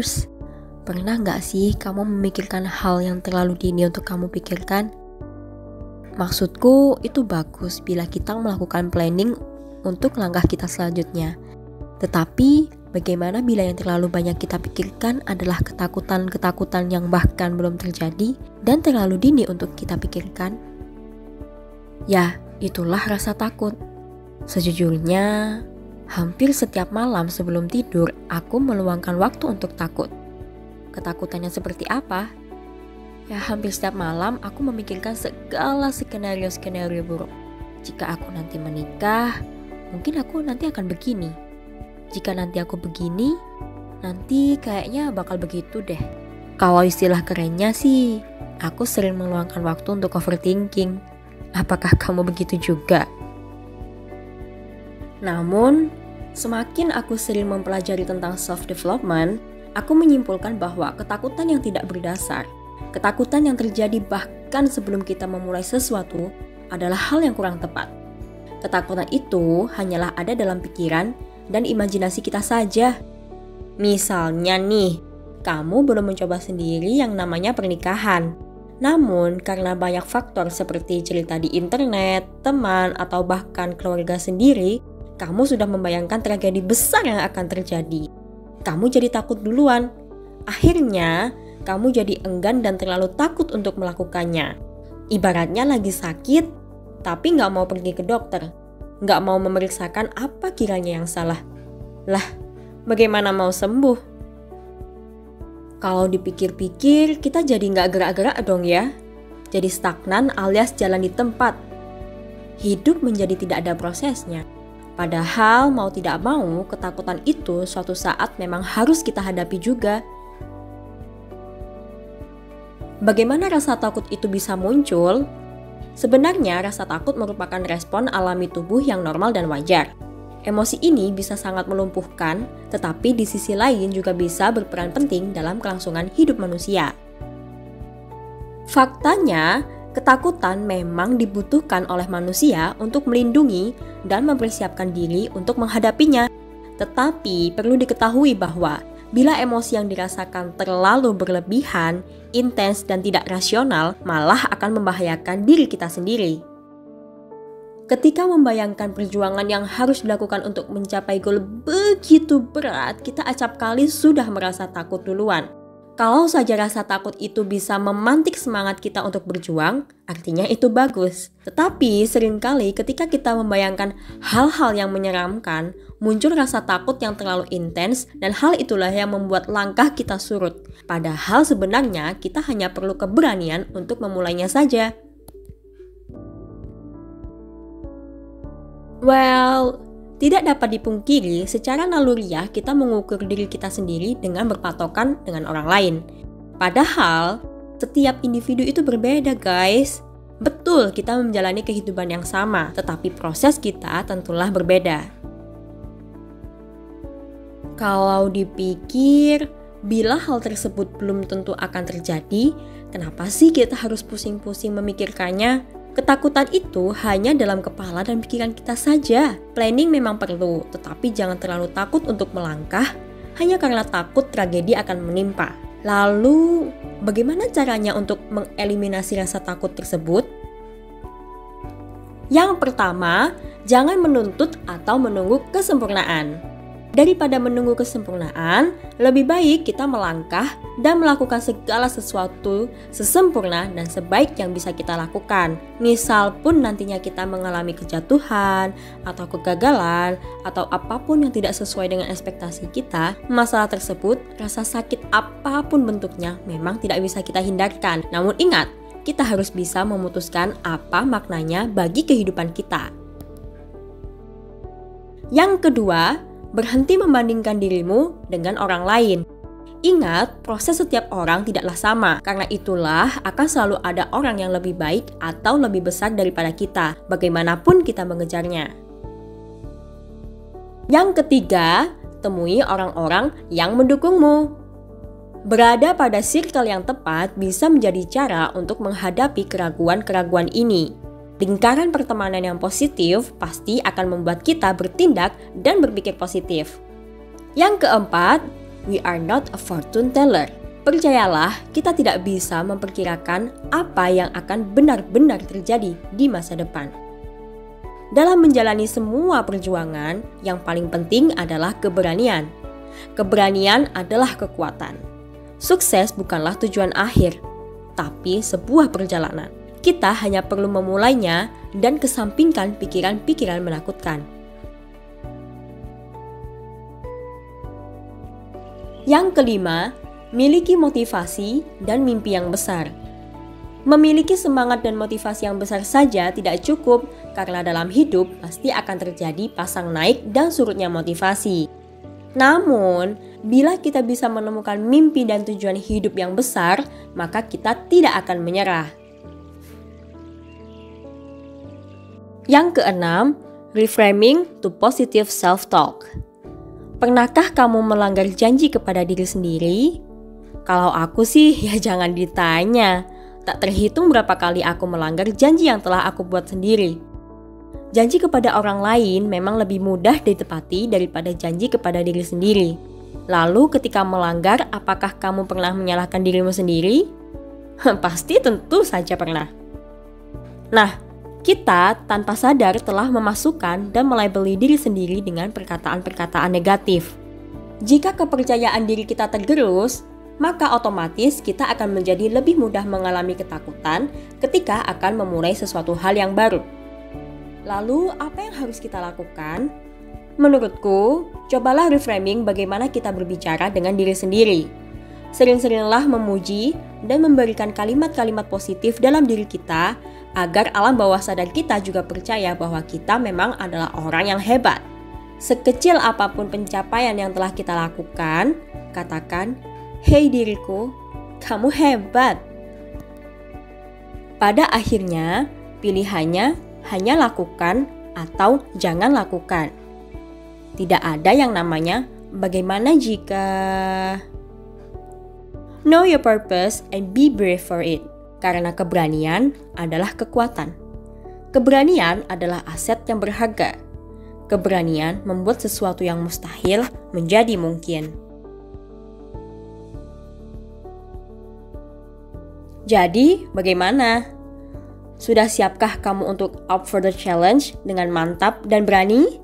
Lovers, pernah nggak sih kamu memikirkan hal yang terlalu dini untuk kamu pikirkan? Maksudku itu bagus bila kita melakukan planning untuk langkah kita selanjutnya. Tetapi bagaimana bila yang terlalu banyak kita pikirkan adalah ketakutan-ketakutan yang bahkan belum terjadi dan terlalu dini untuk kita pikirkan? Ya, itulah rasa takut. Sejujurnya, hampir setiap malam sebelum tidur, aku meluangkan waktu untuk takut. Ketakutannya seperti apa? Ya, hampir setiap malam aku memikirkan segala skenario-skenario buruk. Jika aku nanti menikah, mungkin aku nanti akan begini. Jika nanti aku begini, nanti kayaknya bakal begitu deh. Kalau istilah kerennya sih, aku sering meluangkan waktu untuk overthinking. Apakah kamu begitu juga? Namun, semakin aku sering mempelajari tentang self-development, aku menyimpulkan bahwa ketakutan yang tidak berdasar, ketakutan yang terjadi bahkan sebelum kita memulai sesuatu adalah hal yang kurang tepat. Ketakutan itu hanyalah ada dalam pikiran dan imajinasi kita saja. Misalnya nih, kamu belum mencoba sendiri yang namanya pernikahan. Namun, karena banyak faktor seperti cerita di internet, teman, atau bahkan keluarga sendiri, kamu sudah membayangkan tragedi besar yang akan terjadi. Kamu jadi takut duluan. Akhirnya, kamu jadi enggan dan terlalu takut untuk melakukannya. Ibaratnya lagi sakit, tapi nggak mau pergi ke dokter. Nggak mau memeriksakan apa kiranya yang salah. Lah, bagaimana mau sembuh? Kalau dipikir-pikir, kita jadi nggak gerak-gerak dong ya. Jadi stagnan alias jalan di tempat. Hidup menjadi tidak ada prosesnya. Padahal mau tidak mau, ketakutan itu suatu saat memang harus kita hadapi juga. Bagaimana rasa takut itu bisa muncul? Sebenarnya rasa takut merupakan respon alami tubuh yang normal dan wajar. Emosi ini bisa sangat melumpuhkan, tetapi di sisi lain juga bisa berperan penting dalam kelangsungan hidup manusia. Faktanya, ketakutan memang dibutuhkan oleh manusia untuk melindungi dan mempersiapkan diri untuk menghadapinya. Tetapi perlu diketahui bahwa bila emosi yang dirasakan terlalu berlebihan, intens dan tidak rasional, malah akan membahayakan diri kita sendiri. Ketika membayangkan perjuangan yang harus dilakukan untuk mencapai goal begitu berat, kita acap kali sudah merasa takut duluan. Kalau saja rasa takut itu bisa memantik semangat kita untuk berjuang, artinya itu bagus. Tetapi seringkali ketika kita membayangkan hal-hal yang menyeramkan, muncul rasa takut yang terlalu intens dan hal itulah yang membuat langkah kita surut. Padahal sebenarnya kita hanya perlu keberanian untuk memulainya saja. Well, tidak dapat dipungkiri, secara naluriah kita mengukur diri kita sendiri dengan berpatokan dengan orang lain. Padahal, setiap individu itu berbeda, guys. Betul, kita menjalani kehidupan yang sama, tetapi proses kita tentulah berbeda. Kalau dipikir, bila hal tersebut belum tentu akan terjadi, kenapa sih kita harus pusing-pusing memikirkannya? Ketakutan itu hanya dalam kepala dan pikiran kita saja. Planning memang perlu, tetapi jangan terlalu takut untuk melangkah hanya karena takut tragedi akan menimpa. Lalu, bagaimana caranya untuk mengeliminasi rasa takut tersebut? Yang pertama, jangan menuntut atau menunggu kesempurnaan. Daripada menunggu kesempurnaan, lebih baik kita melangkah dan melakukan segala sesuatu sesempurna dan sebaik yang bisa kita lakukan. Misal pun nantinya kita mengalami kejatuhan atau kegagalan atau apapun yang tidak sesuai dengan ekspektasi kita, masalah tersebut, rasa sakit apapun bentuknya memang tidak bisa kita hindarkan. Namun ingat, kita harus bisa memutuskan apa maknanya bagi kehidupan kita. Yang kedua, berhenti membandingkan dirimu dengan orang lain. Ingat, proses setiap orang tidaklah sama. Karena itulah akan selalu ada orang yang lebih baik atau lebih besar daripada kita, bagaimanapun kita mengejarnya. Yang ketiga, temui orang-orang yang mendukungmu. Berada pada circle yang tepat bisa menjadi cara untuk menghadapi keraguan-keraguan ini. Lingkaran pertemanan yang positif pasti akan membuat kita bertindak dan berpikir positif. Yang keempat, we are not a fortune teller. Percayalah, kita tidak bisa memperkirakan apa yang akan benar-benar terjadi di masa depan. Dalam menjalani semua perjuangan, yang paling penting adalah keberanian. Keberanian adalah kekuatan. Sukses bukanlah tujuan akhir, tapi sebuah perjalanan. Kita hanya perlu memulainya dan kesampingkan pikiran-pikiran menakutkan. Yang kelima, miliki motivasi dan mimpi yang besar. Memiliki semangat dan motivasi yang besar saja tidak cukup, karena dalam hidup pasti akan terjadi pasang naik dan surutnya motivasi. Namun, bila kita bisa menemukan mimpi dan tujuan hidup yang besar, maka kita tidak akan menyerah. Yang keenam, reframing to positive self-talk. Pernahkah kamu melanggar janji kepada diri sendiri? Kalau aku sih, ya jangan ditanya. Tak terhitung berapa kali aku melanggar janji yang telah aku buat sendiri. Janji kepada orang lain memang lebih mudah ditepati daripada janji kepada diri sendiri. Lalu ketika melanggar, apakah kamu pernah menyalahkan dirimu sendiri? Pasti tentu saja pernah. Nah, kita tanpa sadar telah memasukkan dan melabeli diri sendiri dengan perkataan-perkataan negatif. Jika kepercayaan diri kita tergerus, maka otomatis kita akan menjadi lebih mudah mengalami ketakutan ketika akan memulai sesuatu hal yang baru. Lalu, apa yang harus kita lakukan? Menurutku, cobalah reframing bagaimana kita berbicara dengan diri sendiri. Sering-seringlah memuji dan memberikan kalimat-kalimat positif dalam diri kita agar alam bawah sadar kita juga percaya bahwa kita memang adalah orang yang hebat. Sekecil apapun pencapaian yang telah kita lakukan, katakan, "Hei diriku, kamu hebat." Pada akhirnya, pilihannya hanya lakukan atau jangan lakukan. Tidak ada yang namanya bagaimana jika. Know your purpose and be brave for it. Karena keberanian adalah kekuatan. Keberanian adalah aset yang berharga. Keberanian membuat sesuatu yang mustahil menjadi mungkin. Jadi, bagaimana? Sudah siapkah kamu untuk up for the challenge dengan mantap dan berani?